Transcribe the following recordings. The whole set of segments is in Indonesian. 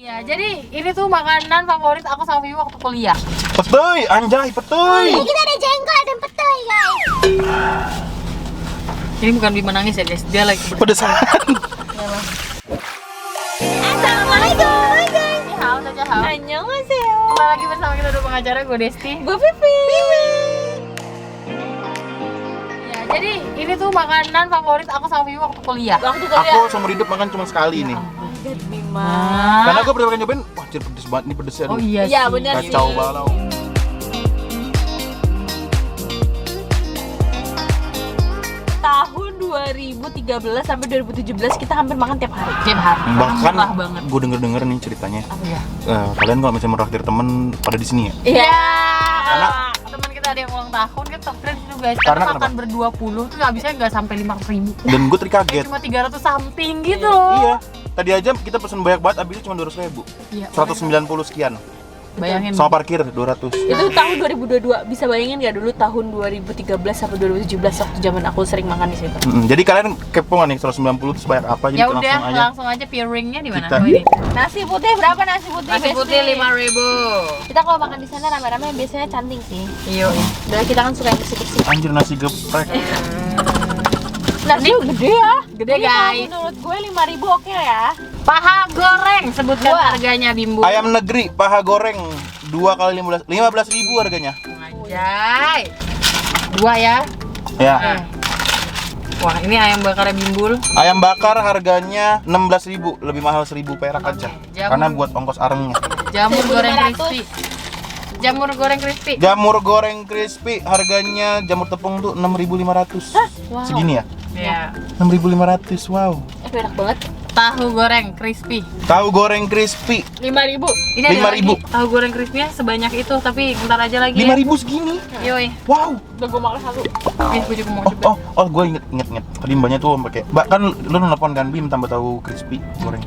Iya, jadi ini tuh makanan favorit aku sama Vivi waktu kuliah. Petai, anjay, petai. Ini kita ada jengkol dan petai, guys. Ini bukan Bima nangis ya guys, dia lagi Pedesan. Assalamualaikum, guys. Ini hao, Caca hao. Annyeonghaseyo. Kembali lagi bersama kita dua pengacara, gue Desti. Gue Vivi. Ya, jadi ini tuh makanan favorit aku sama Vivi waktu kuliah. Waktu Aku seumur hidup makan cuma sekali nih. Bima. Karena gue pernah nyobain, wah anjir pedes banget nih pedesnya. Oh Aduh. iya Iya, sih. bener. Kacau balau. Tahun 2013 sampai 2017 kita hampir makan tiap hari. Tiap hari. Bahkan Murah banget. gue denger nih ceritanya. Apa ya? Kalian kalau misalnya meraktir temen pada di sini ya? Iya. Karena teman kita ada yang ulang tahun, kita traktir itu guys. Kita Karena makan berdua puluh tuh habisnya nggak sampai 500.000. Dan gue terkaget. Cuma 300 something gitu loh. Iya. Tadi aja kita pesen banyak banget, habisnya cuma 200.000. Iya. 190 sekian. Bayangin. Sama parkir 200. Itu tahun 2022. Bisa bayangin nggak dulu tahun 2013 sampai 2017 waktu zaman aku sering makan di situ. Jadi kalian kepo nggak nih 190 itu sebanyak apa? Jadi Ya kita udah, langsung aja. langsung aja piringnya di mana? Kita- Oh, ini. Nasi putih berapa nasi putih? Nasi putih 5.000. Kita kalau makan di sana rame-rame biasanya cantik sih. Iya. Udah kita kan suka yang bersih-bersih. Anjir nasi geprek. Nasi gede ya. Gede, Ini kalau guys. menurut gue 5.000 oke ya. Paha goreng, sebutkan Wah. harganya Bimbo. Ayam negeri paha goreng 2 kali 15.000 harganya. Anjay. Dua ya. Ya. Wah, ini ayam bakarnya Bimbul. Ayam bakar harganya 16.000, lebih mahal 1.000 perak aja. Jamur. Karena buat ongkos arengnya. Jamur goreng 1.500. crispy. Jamur goreng crispy. Jamur goreng crispy harganya jamur tepung tuh 6.500. Wow. Segini ya? Iya. 6.500. Wow. Enak banget. Tahu goreng crispy. Tahu goreng crispy 5.000. Ini ada 5.000. lagi. Tahu goreng crispy-nya sebanyak itu, tapi bentar aja lagi. 5.000 segini. Ya. Yoi. Wow. Udah gue makan satu. Gue juga mau coba. Oh, gue inget. Tadi mbaknya tuh pakai, Mbak kan lu nelfon kan Bim tambah tahu crispy goreng.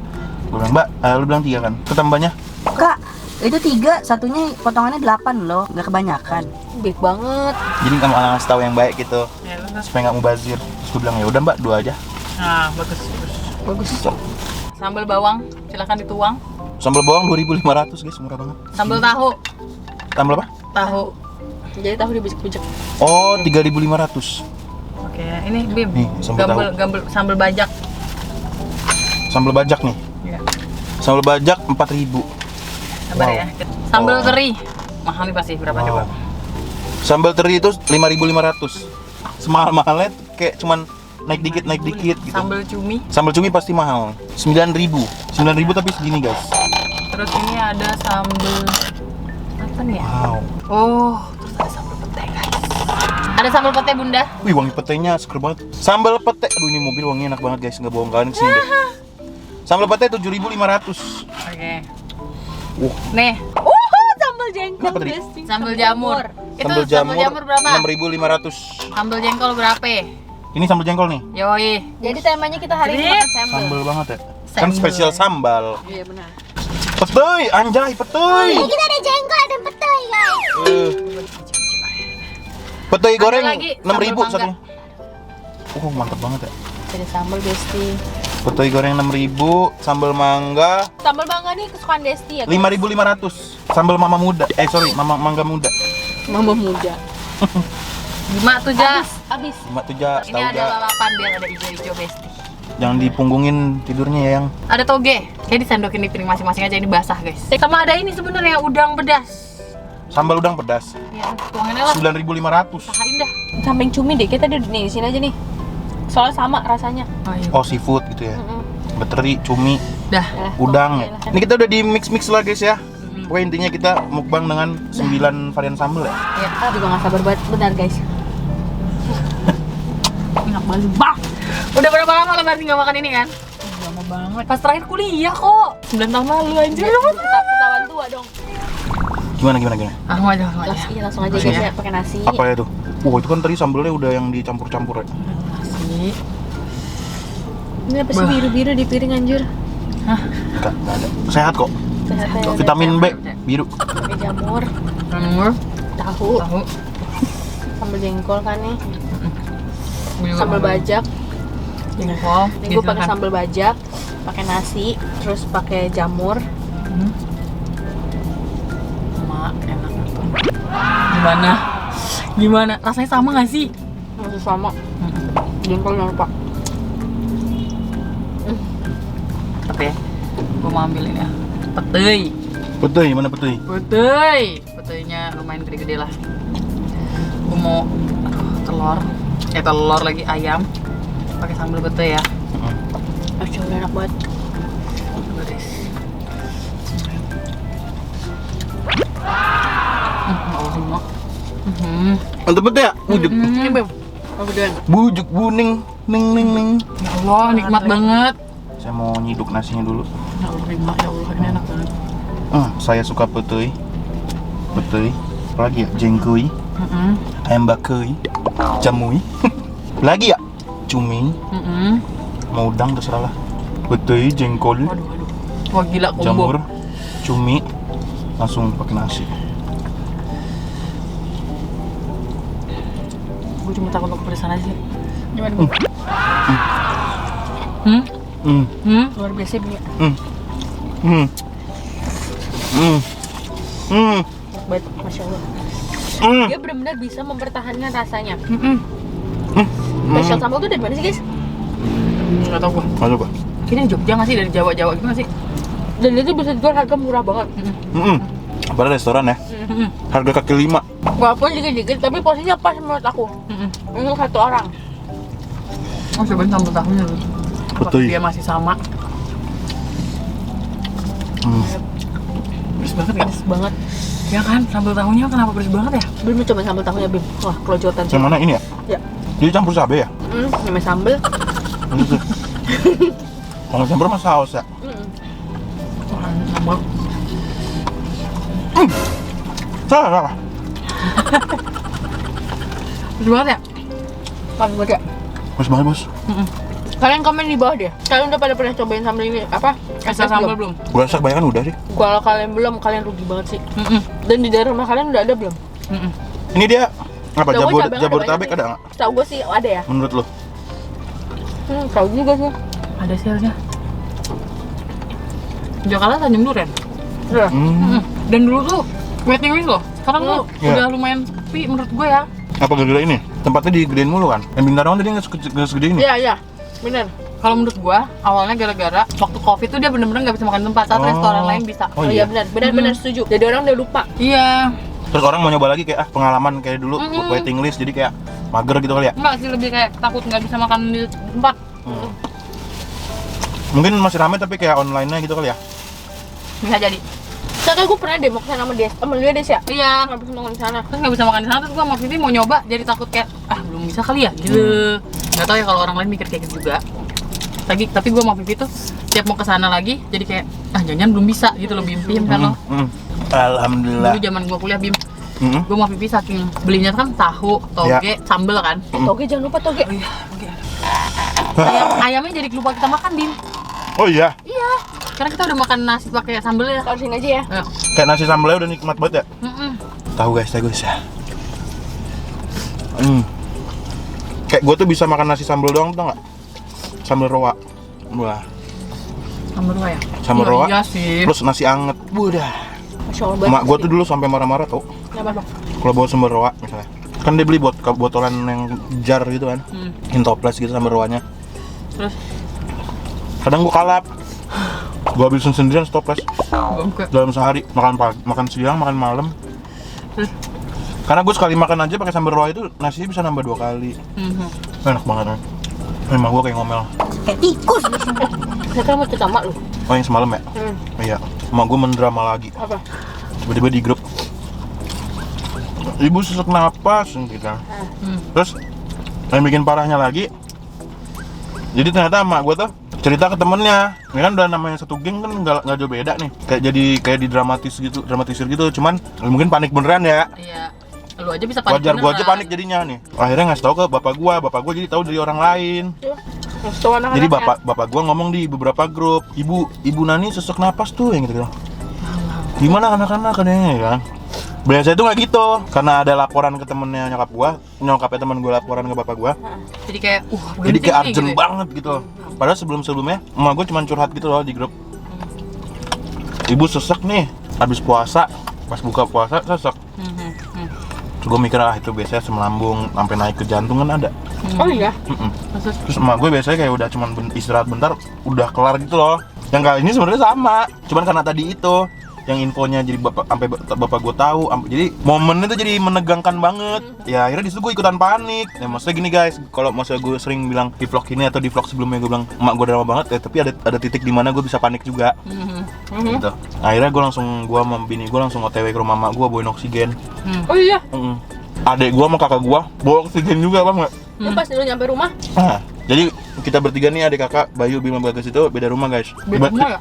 Gue bilang, Mbak, lu bilang 3 kan? Itu tambahnya? Kak, itu 3, satunya potongannya 8 loh, nggak kebanyakan. Baik banget. Jadi kamu ngasih tahu yang baik gitu Ya, terus. supaya nggak mubazir. Terus gue bilang ya udah Mbak 2 aja. Nah, bagus. Bagus. Sambal bawang, silahkan dituang. Sambal bawang 2.500 guys, murah banget. Sambal tahu. Sambal apa? Tahu. Jadi tahu dibejek-bejek. Oh 3.500. Oke, ini Bim. Nih, sambal Sambal bajak. Sambal bajak nih. Ya. Sambal bajak 4.000. Sabar Wow. ya. Sambal Oh. teri. Mahal nih pasti berapa coba? Wow. Sambal teri itu 5.500. Semahal-mahalnya kayak cuman naik dikit gitu. Sambal cumi. Sambal cumi pasti mahal. 9.000. 9.000 tapi segini guys. Terus ini ada sambal apa nih ya? Wow. Oh, terus ada sambal pete guys. Ada sambal pete Bunda. Wih wangi petenya seger banget. Sambal pete. Aduh ini mobil wanginya enak banget guys. Nggak bohong kalian kesini deh. Sambal pete 7.500. Oke. Nih. Nih, Sambal jengkol Kenapa tadi? Besti. sambal jamur. Itu Sambal sambal jamur berapa? 6.500. Sambal jengkol berapa? Ini sambal jengkol nih. Yoi. Jadi temanya kita hari ini Sip. makan sambal. Sambal banget ya. Kan Sambal. spesial sambal. Iya benar. Petai, anjay petai. Kita ada jengkol dan petai, guys. Petai goreng lagi, 6.000 sambal satunya. Mantap banget ya. Ada sambal Besti. Petai goreng 6.000, sambal mangga Sambal mangga nih kesukaan Desti ya. 5.500. Sambal mama muda. Mangga muda. Mama muda. 5 tuh ja. Abis. Cuma tuh ja, Ini tahu ada ja. lalapan biar ada hijau-hijau Besti. Jangan dipunggungin tidurnya ya yang. Ada toge. Kayak disandokin di piring masing-masing aja, ini basah guys. Sama ada ini sebenarnya udang pedas. Sambal udang pedas Ya, tuangin aja lah. 9.500. Usahain dah. Samping cumi deh, kita di sini aja nih. Soalnya sama rasanya. Oh iya. Oh seafood gitu ya. Beteri, cumi, Dah. udang ya. Ini kita udah di mix lah guys ya. Pokoknya intinya kita mukbang dengan 9 varian sambal ya. Ya. Aku juga gak sabar banget, benar guys. Enak banget. Bang. Udah berapa lama lo berarti nggak makan ini kan? Lama banget. Pas terakhir kuliah kok. 9 tahun lalu anjir. Ketahuan tua dong. Gimana? Ah, mau aja, mau aja. Iya langsung aja Langsung guys ya. ya, pakai nasi. Apa ya tuh? Itu kan tadi sambelnya udah yang dicampur-campur ya. Nasi. Ini apa sih biru-biru di piring anjir? Enggak ada. Sehat kok. Sehat-sehat. Vitamin B biru. Pakai jamur, Jamur, tahu, tahu, sambal jengkol kan nih. juga Sambal mau bajak. jengkol. Ini gue pakai sambal bajak, pakai nasi, terus pakai jamur, Mak, enak banget. Gimana? Rasanya sama nggak sih? Masih sama. Jempol jangan lupa. Tapi ya, gue mau ambilin ya. Petai. Petai, mana petai? Petainya lumayan gede-gede lah. Gue mau telur lagi ayam pakai sambal petai ya. Masya Allah enak banget. Beres. Mantep petai ya? Bujuk. Ini Bim. Oh, gedean. Bujuk buning, ning. Ya Allah, nikmat banget. Saya mau nyiduk nasinya dulu. Ya Allah, nikmat. Ya Allah, ini enak banget. Saya suka petai. Apalagi ya? Jengkui, ayam bakui, jamui. Lagi ya? Cumi, mau udang terserah lah. Petai, jengkol, Waduh. Wah gila combo. jamur, cumi, langsung pakai nasi. Gue cuma takut untuk pedesan aja sih. Gimana? Luar biasa Bim. Enak banget, Masya Allah. Dia benar-benar bisa mempertahankan rasanya. Spesial sambal tuh dari mana sih guys? Nggak tau gue. Halo pak. Kayaknya Jogja nggak sih, dari Jawa gitu nggak sih? Dan itu bisa dijual harga murah banget. Padahal restoran ya. Harga kaki 5. Walaupun dikit-dikit, tapi porsinya pas menurut aku. Untuk satu orang. Oh cobain sambal tahunya dulu. Betul. Dia masih sama. Pedes banget kan? Pedas banget. Ya kan, sambal tahunya kenapa pedes banget ya? Bim coba sambal tahunya Bim. Wah, kelojotan sih. Yang mana ini ya? Ya. Jadi campur cabai ya? Namanya sambal. Maksudnya. Kalau campur mah saus ya? Wah, sambal. Salah. Pedes banget ya? Pas banget ya. Mas banget bos. Kalian komen di bawah deh. Kalian udah pada pernah cobain sambal ini apa? Kasih sambal belum? Gue rasa kebanyakan udah sih. Kalau kalian belum, kalian rugi banget sih. Dan di daerah rumah kalian udah ada belum? Ini dia apa? Tahu gua cabang Jabodetabek banyak ada nih. nggak? Tahu gue sih ada ya. Menurut lo? Tahu juga sih. Ada sih harusnya. Jakarta Tanjung Duren. Iya. Dan dulu tuh waiting list loh. Sekarang tuh Iya. udah lumayan sepi menurut gue ya. Apa gara-gara ini? Tempatnya digedein mulu kan? Yang Bintaro tadi nggak segede ini. Iya. Bener. Kalau menurut gue awalnya gara-gara waktu covid tuh dia bener-bener nggak bisa makan di tempat. Saat Oh. restoran lain bisa. Oh, Oh iya benar setuju. Jadi orang udah lupa. Iya. Terus orang mau nyoba lagi kayak pengalaman kayak dulu waiting list jadi kayak mager gitu kali ya. Enggak sih, lebih kayak takut nggak bisa makan di tempat. Mungkin masih rame tapi kayak online-nya gitu kali ya. Bisa jadi. Soalnya gue pernah deh mau kesana sama dia, sama dia deh sih ya. Iya. Nggak bisa makan di sana. Terus nggak bisa makan di sana, terus gue sama Vivi mau nyoba, jadi takut kayak belum bisa kali ya gitu. Nggak tahu ya kalau orang lain mikir kayak gitu juga. Tapi gue sama Vivi tuh setiap mau kesana lagi, jadi kayak jangan-jangan belum bisa gitu loh Bim kan lo. Alhamdulillah. Dulu zaman gue kuliah Bim, gue sama Vivi saking belinya kan tahu, toge, sambel kan. Toge jangan lupa toge. Oh iya, toge. Ayamnya jadi lupa kita makan Bim. Oh iya. Iya, karena kita udah makan nasi pakai sambel ya. Taruh sini aja ya. Kayak nasi sambalnya udah nikmat banget ya. Tahu guys ya. Kayak gue tuh bisa makan nasi sambal doang tau nggak? Sambal roa. Wah. Sambal roa ya? Sambal roa. Iya sih. Terus nasi anget. Budah. Masya Allah banget. Mak gue tuh dulu sampai marah-marah tau. Kenapa bang? Kalau bawa sambal roa misalnya. Kan dia beli botolan yang jar gitu kan. Intoples gitu sambal roanya. Terus? Kadang gue kalap. Gue habisin sendirian stoples. Bangke. Dalam sehari makan pagi, makan siang, makan malam. Terus? Karena gue sekali makan aja pakai sambal roa itu nasinya bisa nambah 2 kali. Enak banget kan. Emang gue kayak ngomel. Kayak tikus. Saya kan mau cerita mak lu. Oh yang semalam ya? Iya. Emak gue mendrama lagi. Apa? Tiba-tiba di grup. Ibu sesak napas gitu kan. Terus yang bikin parahnya lagi. Jadi ternyata emak gue tuh cerita ke temennya. Ini kan udah namanya satu geng kan nggak jauh beda nih. Kayak di dramatisir gitu. Cuman mungkin panik beneran ya. Iya. Lu aja bisa panik. Wajar gue aja beneran. panik jadinya nih. Akhirnya ngasih tahu ke bapak gue jadi tahu dari orang lain. Terus tuh anak-anaknya. Jadi bapak gue ngomong di beberapa grup, ibu Nani sesak napas tuh yang gitu. Gimana anak-anak katanya ya kan? Biasanya itu nggak gitu, karena ada laporan ke temennya nyokapnya temen gue laporan ke bapak gue. Jadi kayak Jadi kayak genting nih, urgent gitu. banget gitu. Padahal sebelumnya emak gue cuma curhat gitu loh di grup. ibu sesek nih habis puasa, pas buka puasa sesek. Terus gue mikir itu biasanya asam lambung sampai naik ke jantung kan ada. Oh iya. Terus emak gue biasanya kayak udah cuman istirahat bentar udah kelar gitu loh. Yang kali ini sebenarnya sama, cuman karena tadi itu yang infonya jadi bapak gue tahu, jadi momen itu jadi menegangkan banget. Ya akhirnya disitu gue ikutan panik. Ya maksudnya gini guys, kalau maksudnya gue sering bilang di vlog ini atau di vlog sebelumnya gue bilang emak gue drama banget ya, tapi ada titik di mana gue bisa panik juga. Gitu. Akhirnya gue sama bini gue langsung OTW ke rumah emak gue bawain oksigen. Oh iya. Adek gue sama kakak gue bawa oksigen juga, paham nggak? Lu pas lu nyampe rumah? Jadi kita bertiga nih, adik kakak Bayu, Bima, Bagas itu beda rumah guys. Beda rumah ya?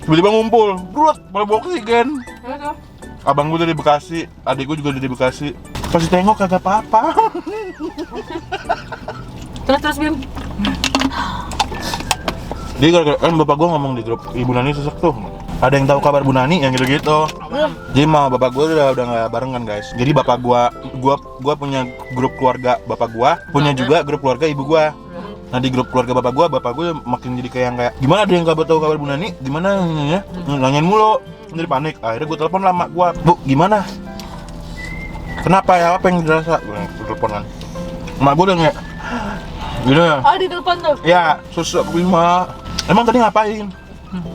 Tiba-tiba ngumpul, brut, pada bawa oksigen. Abang gue dari Bekasi, adik gue juga dari Bekasi. Pas ditengok kagak apa-apa. Terus Bim. Jadi kan bapak gue ngomong di grup, Ibu Nani sesek tuh. Ada yang tahu kabar Bu Nani yang gitu-gitu. Jadi mau bapak gue udah nggak bareng kan guys. Jadi bapak gue punya grup keluarga bapak gue, punya juga grup keluarga ibu gue. Nah di grup keluarga bapak gue makin jadi kayak gimana, ada yang tahu kabar Bu Nani, gimana ya? Nanyain mulu, jadi panik. Akhirnya gue telepon lah mak gue, Bu gimana? Kenapa ya, apa yang dirasa? Gue telepon kan. Mak gue udah nggak, gitu ya. Oh di telepon tuh. Ya, sesek Bima. Emang tadi ngapain?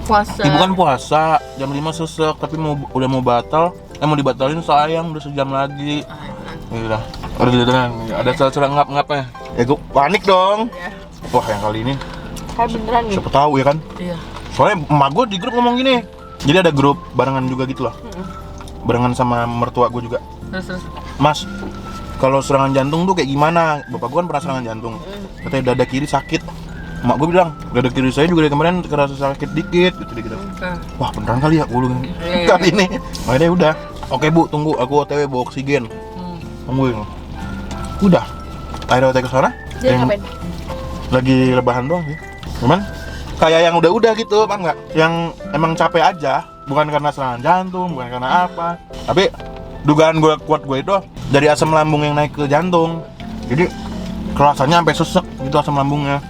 Puasa. Bukan puasa, jam 5 sesek, tapi udah mau batal. Mau dibatalin sayang, udah sejam lagi. Iya, ada celah-celah ngap-ngapnya. Ya gue panik dong. Wah yang kali ini Kayak beneran nih. siapa tahu ya kan. Iya. Soalnya emak gue di grup ngomong gini. Jadi ada grup barengan juga gitu loh. Barengan sama mertua gue juga. Terus. Mas, kalau serangan jantung tuh kayak gimana? Bapak gue kan pernah serangan jantung. Katanya dada kiri sakit. Emak gue bilang, dada kiri saya juga dari kemarin kerasa sakit dikit gitu. Wah beneran kali ya gue kali ini. Akhirnya udah. Oke Bu, tunggu aku OTW bawa oksigen. Tungguin. Udah. Akhirnya OTW ke sana. Dia ngapain? Lagi rebahan doang sih. Cuman kayak yang udah gitu, paham nggak? Yang emang capek aja, bukan karena serangan jantung, bukan karena apa. Tapi dugaan gue kuat gue itu dari asam lambung yang naik ke jantung. Jadi kerasanya sampai sesek gitu asam lambungnya.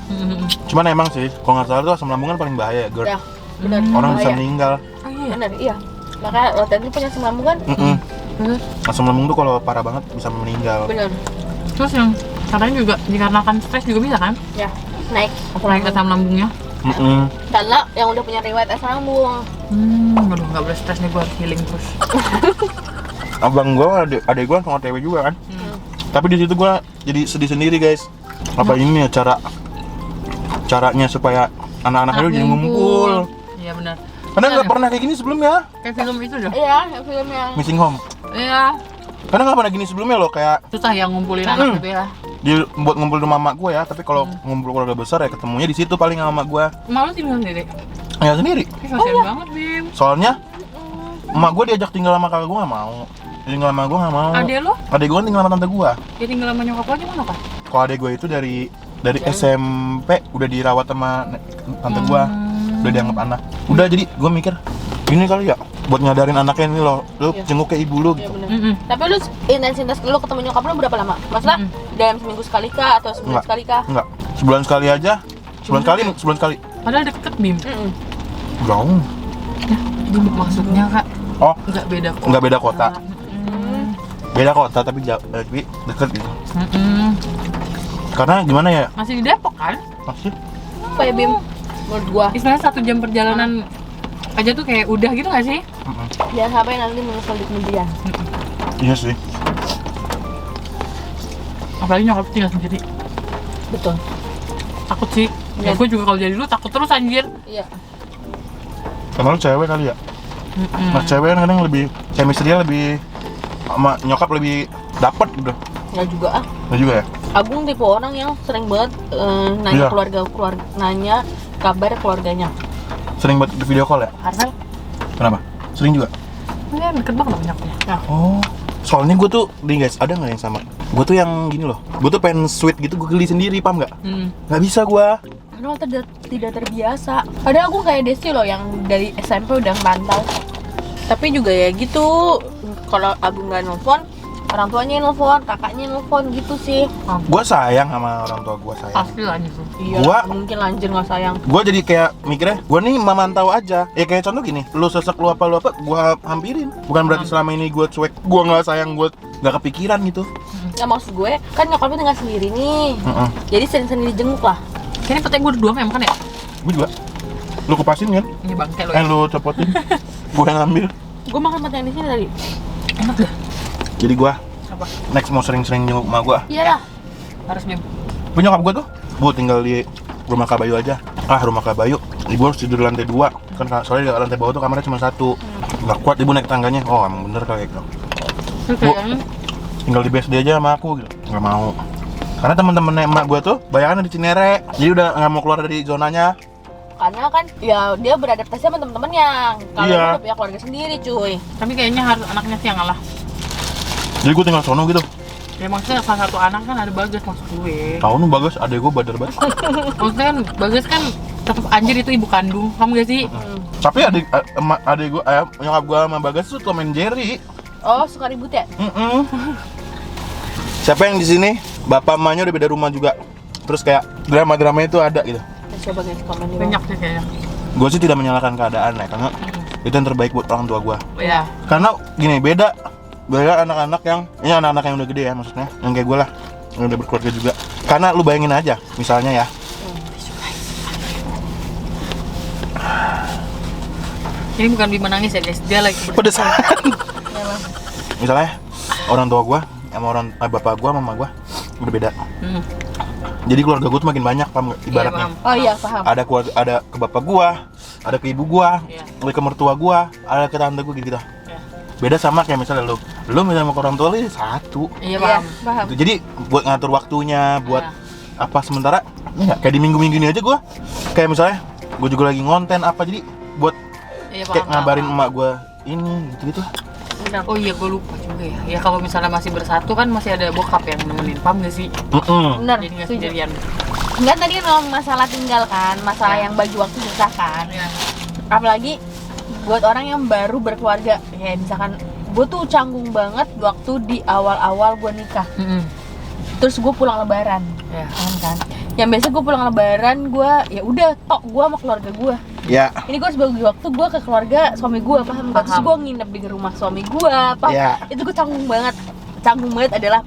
Cuman emang sih, kalau nggak salah tuh asam lambung kan paling bahaya, GERD. Ya, benar. Orang bisa Bahaya. meninggal. Benar, iya. Makanya lo tadi punya asam lambung kan? Asam lambung tuh kalau parah banget bisa meninggal. Benar. Terus yang katanya juga dikarenakan stres juga bisa kan? Ya, naik Naik asam lambungnya. Karena yang udah punya riwayat asam lambung. Aduh nggak boleh stres nih, gue harus healing terus. Abang gue, adek gue sama OTW juga kan. Tapi di situ gue jadi sedih sendiri guys. Apa ini ya caranya supaya anak-anak itu jadi ngumpul. Iya benar. Karena nggak pernah kayak gini sebelumnya. Kayak film itu dah. Iya, yang film yang Missing Home. Iya. Karena nggak pernah gini sebelumnya loh, kayak Susah ya ngumpulin anak gitu ya. buat ngumpul sama mak gue ya. Tapi kalau ngumpul keluarga besar ya ketemunya di situ paling sama mak gue. Malu tinggal sendiri. Ya sendiri. Kasian banget Bim. Soalnya emak gue diajak tinggal sama kakak gue nggak mau. Tinggal sama gue nggak mau. Adek lo? Adek gue kan tinggal sama tante gue. Dia tinggal sama nyokap lo gimana kak? Kalau adek gue itu dari SMP udah dirawat sama tante gue, udah dianggap anak. Udah jadi gue mikir ini kali ya buat nyadarin anaknya ini loh, lu jenguk ke ibu lu Iya gitu. benar. Tapi lu intensitas lu ketemu nyokap lu berapa lama? Maksudnya dalam seminggu sekali kah atau sebulan sekali kah? Enggak, sebulan sekali aja. Sebulan sekali. Padahal deket Bim. Jauh. Jadi maksudnya kak Oh, nggak beda kota. beda kota tapi tapi deket gitu. Karena gimana ya? Masih di Depok kan? Masih. Apa ya Bim? Menurut gua Istilahnya 1 jam perjalanan aja tuh kayak udah gitu nggak sih? jangan sampai nanti menyesal di kemudian. Iya sih. Apalagi nyokap tinggal sendiri. Betul. Takut sih. Ya gue juga kalau jadi lu takut terus anjir. Iya. Karena lu cewek kali ya. Nah cewek kan kadang lebih chemistry-nya lebih sama nyokap lebih dapet gitu. Enggak juga ah. Nah juga ya. Agung tipe orang yang sering banget nanya Iya. keluarga nanya kabar keluarganya. Sering buat video call ya? Karena Kenapa? Sering juga? Ini deket banget sama nyokapnya. Oh, soalnya gue tuh, nih guys, ada nggak yang sama? Gue tuh yang gini loh, gue tuh pengen sweet gitu, gue geli sendiri, paham nggak? Nggak bisa gue. karena tidak terbiasa. Padahal aku kayak Desti loh yang dari SMP udah merantau. Tapi juga ya gitu, kalau Agung nggak nelfon, orang tuanya yang nelfon, kakaknya yang nelfon gitu sih. Gua sayang sama orang tua gua, sayang. Pasti lah gitu. Iya, Gua- mungkin lanjut nggak sayang. Gua jadi kayak mikirnya, gua nih memantau aja. Ya kayak contoh gini, lu sesek lu apa, gua hampirin. Bukan berarti selama ini gua cuek, gua nggak sayang, gua nggak kepikiran gitu. Ya maksud gue, kan nyokap lu tinggal sendiri nih. Jadi sering-sering dijenguk lah. Kayaknya petek gue dua memang kan ya? Gua juga. Lu kupasin kan? Ini bangke lo ya. Lu copotin. Gua yang ambil. Gue makan pete yang di sini tadi. Enak dah. Jadi gua Apa? next mau sering-sering jenguk emak gua. Iya lah. Harus Bim. Punya nyokap gua tuh, Bu tinggal di rumah Kabayu aja. Rumah Kabayu. Ibu harus tidur di lantai 2. Kan soalnya di lantai bawah tuh kamarnya cuma 1. Nggak kuat ibu naik tangganya. Oh, emang bener kayak gitu. Kayaknya Tinggal di BSD aja sama aku gitu. Nggak mau. Karena teman-temannya emak gua tuh bayangan di Cinere. Jadi udah nggak mau keluar dari zonanya. Karena kan ya dia beradaptasi sama temen-temennya. Kalau Iya. dia udah punya keluarga sendiri cuy. tapi kayaknya harus anaknya sih yang ngalah. Jadi gua tinggal sono gitu. Ya maksudnya salah satu anak kan ada Bagas maksud gue. Tahu nu Bagas, adek gua badar banget. Maksudnya kan Bagas kan tetap anjir itu ibu kandung. Kamu gak sih? Tapi adek gua, nyokap gua sama Bagas tuh Tom and Jerry. Oh, suka ribut ya? Siapa yang di sini? Bapak emaknya udah beda rumah juga. Terus kayak drama-dramanya itu ada gitu. Coba guys komen di bawah. Banyak sih kayaknya. Gue sih tidak menyalahkan keadaan ya, karena itu yang terbaik buat orang tua gue. Ya. Karena gini, beda anak-anak yang, ini anak-anak yang udah gede ya maksudnya, yang kayak gue lah, yang udah berkeluarga juga. Karena lu bayangin aja, misalnya ya, Ini bukan Bima nangis ya guys, dia lagi pedesan. Misalnya orang tua gue sama bapak gue, mama gue udah beda. Jadi keluarga gue tuh makin banyak, paham nggak? Ibaratnya. paham. Oh iya, paham. Ada keluarga, ada ke bapak gue, ada ke ibu gue, Iya. ada ke mertua gue, ada ke tante gue gitu. Iya. Beda sama kayak misalnya lu misalnya sama ke orang tua lu satu. Iya Iya, paham. paham. Gitu. Jadi buat ngatur waktunya, buat Nah. apa sementara enggak kayak di minggu-minggu ini aja gue kayak misalnya gue juga lagi ngonten apa, jadi buat Iya kayak paham. ngabarin emak gue ini gitu. Benar. Oh iya gue lupa juga ya. Ya kalau misalnya masih bersatu kan masih ada bokap yang nemenin, paham gak sih? Benar. Jadi nggak Setuju. sendirian. Enggak, tadi kan ngomong masalah tinggal kan, masalah Ya. yang bagi waktu susah kan. Iya. Apalagi buat orang yang baru berkeluarga, kayak misalkan gue tuh canggung banget waktu di awal-awal gue nikah. Terus gue pulang lebaran, Ya. kan? Yang biasa gue pulang lebaran, gue ya udah tok gue sama keluarga gue. Ya. Ini gue harus bagi waktu gue ke keluarga suami gue, paham nggak? Terus Paham. gue nginep di rumah suami gue, paham? Ya. Itu gue canggung banget. Canggung banget adalah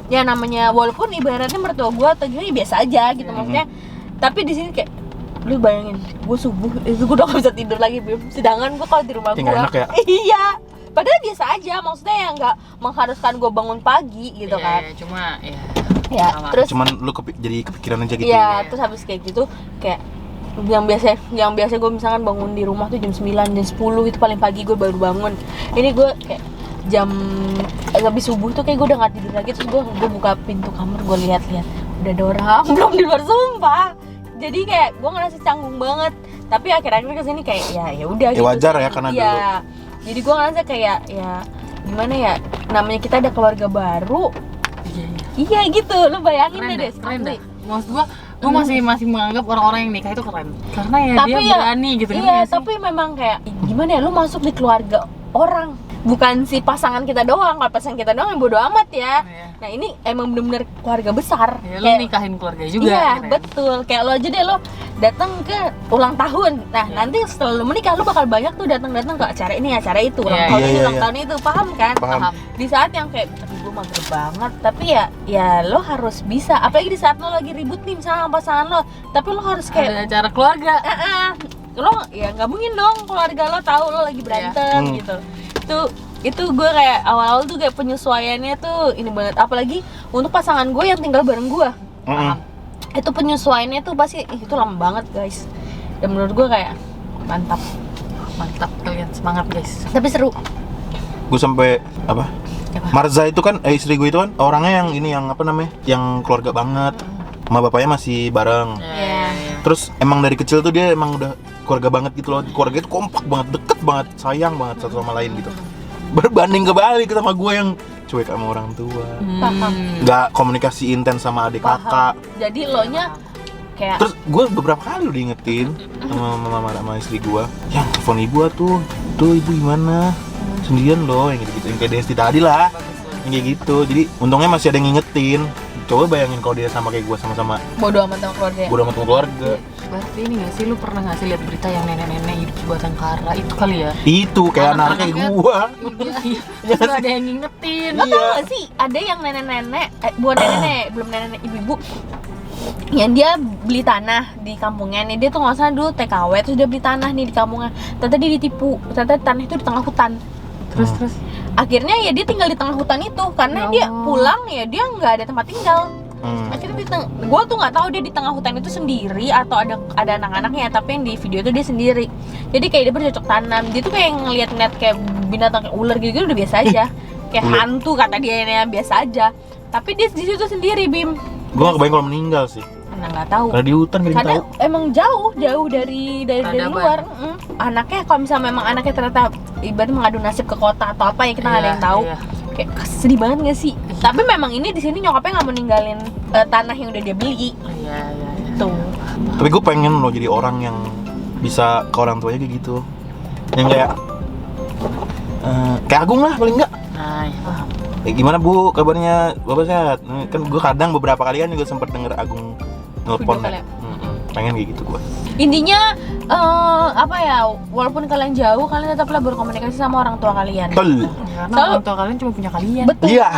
ya namanya, walaupun ibaratnya mertua gue atau gimana ya biasa aja gitu maksudnya. Tapi di sini kayak lu bayangin, gue subuh itu gue udah gak bisa tidur lagi, Bim. Sedangkan gue kalau di rumah gue Tinggal enak ya? iya, padahal biasa aja, maksudnya yang nggak mengharuskan gue bangun pagi gitu Iya, kan. cuma ya. Ya, sama. terus Cuman lu jadi kepikiran aja gitu. iya, terus habis kayak gitu kayak yang biasa gue misalkan bangun di rumah tuh jam 9, jam 10 itu paling pagi gue baru bangun. Ini gue kayak jam habis subuh tuh kayak gue udah nggak tidur lagi, terus gue buka pintu kamar, gue lihat-lihat udah ada orang belum di luar, sumpah. Jadi kayak gue ngerasa canggung banget. Tapi akhir-akhir kesini kayak ya udah Ya gitu. wajar ya, karena iya. Jadi gue ngerasa kayak ya gimana ya, namanya kita ada keluarga baru. Iya, iya. Iya gitu, lu bayangin Keren deh, keren asli. dah. Maksud gua masih menganggap orang-orang yang nikah itu keren. Karena ya Tapi dia ya, berani gitu kan. iya, tapi memang kayak gimana ya, lu masuk di keluarga orang, bukan si pasangan kita doang. Kalau pasangan kita doang yang bodo amat ya. Iya. Nah ini emang bener-bener keluarga besar. Ya, lu Kayak- nikahin keluarga juga. Iya keren. betul. Kayak lo aja deh, lo datang ke ulang tahun. Nah Iya. nanti setelah lo menikah, lo bakal banyak tuh datang ke acara ini, acara itu, ulang Iya, tahun iya, ini, iya, ulang iya. tahun itu, paham kan? Paham. Di saat yang kayak, aduh gue mager banget. Tapi ya lo harus bisa. Apalagi di saat lo lagi ribut nih misalnya sama pasangan lo, tapi lo harus kayak Ada acara keluarga. lo ya nggak mungkin dong keluarga lo tahu lo lagi berantem Iya. gitu. Itu gue kayak awal-awal tuh kayak penyesuaiannya tuh ini banget, apalagi untuk pasangan gue yang tinggal bareng gue. Paham. Itu penyesuaiannya tuh pasti itu lama banget guys. Dan menurut gue kayak mantap, Mantap kalian, semangat guys. tapi seru. Gue sampai apa? Apa? Marza itu kan istri gue itu kan orangnya yang ini, yang apa namanya? Yang keluarga banget. Sama bapaknya masih bareng. Iya. Terus emang dari kecil tuh dia emang udah keluarga banget gitu loh. Keluarga itu kompak banget, deket banget, sayang banget satu sama lain gitu. Berbanding kebalik sama gue yang cuek sama orang tua. Paham. Nggak komunikasi intens sama adik kakak. Jadi lo nya kayak Terus gue beberapa kali udah diingetin sama mama sama istri gue, yang telepon ibu tuh ibu gimana? Sendirian loh, yang gitu-gitu, yang kayak Desti tadi lah. kayak gitu. Jadi untungnya masih ada yang ngingetin. Coba bayangin kalau dia sama kayak gue, sama-sama Bodoh amat sama keluarga. bodo amat sama keluarga. Berarti ini nggak sih, lu pernah nggak sih lihat berita yang nenek-nenek hidup sebatang kara itu kali ya? Itu kayak anak-anak kayak Anak-anaknya- gua. Iya. Terus nggak ada yang ngingetin. Lo tau gak sih, ada yang nenek-nenek, bukan nenek-nenek, belum nenek, ibu-ibu, yang dia beli tanah di kampungnya nih. Dia tuh nggak salah dulu TKW, terus dia beli tanah nih di kampungnya. Ternyata dia ditipu, ternyata tanah itu di tengah hutan. Terus Akhirnya ya dia tinggal di tengah hutan itu, karena Ya dia Allah. pulang ya dia nggak ada tempat tinggal. Akhirnya gue tuh nggak tahu dia di tengah hutan itu sendiri atau ada anak-anaknya, tapi yang di video itu dia sendiri. Jadi kayak dia bercocok tanam, dia tuh kayak ngeliat-ngeliat kayak binatang kayak ular gitu udah biasa aja, kayak Ular. hantu kata dia ini biasa aja. Tapi dia di situ sendiri, Bim. Gua gak kebayang kalau meninggal sih. Nah, nggak tahu. Karena di hutan gak Karena tahu. emang jauh dari Peradaban. luar. Anaknya kalau misalnya memang anaknya ternyata ibaratnya mengadu nasib ke kota atau apa ya, kita nggak ada Iya, yang tahu. iya. Kayak sedih banget nggak sih? Tapi memang ini di sini nyokapnya nggak mau ninggalin tanah yang udah dia beli. Iya. Tuh. Tapi gue pengen loh jadi orang yang bisa ke orang tuanya kayak gitu. Yang kayak Agung lah paling enggak. Nah, ya, paham. Gimana Bu kabarnya? Bapak sehat? Kan gue kadang beberapa kali kan juga sempet denger Agung nelpon Video call ya. ya? Pengen kayak gitu gue. Intinya apa ya? Walaupun kalian jauh, kalian tetaplah berkomunikasi sama orang tua kalian. Betul. Karena Tahu. orang tua kalian cuma punya kalian. Betul. Iya.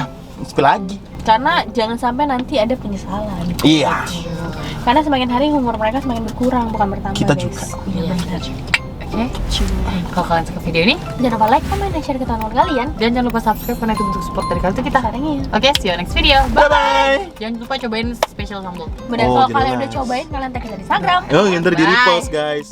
Sepi lagi. Karena jangan sampai nanti ada penyesalan. Iya. Karena semakin hari umur mereka semakin berkurang, bukan bertambah. Kita guys. juga. Iya benar. Oke. Kalau kalian suka video ini, Jangan lupa like, comment, dan share ke teman kalian. dan jangan lupa subscribe karena itu bentuk support dari kalian tuh kita. Sarannya. Oke, see you next video. Bye bye. Jangan lupa cobain special sambal. Benar, Oh, kalau jelas. kalian udah cobain, kalian tag kita di Instagram. Oh, yang tadi di Bye. repost guys.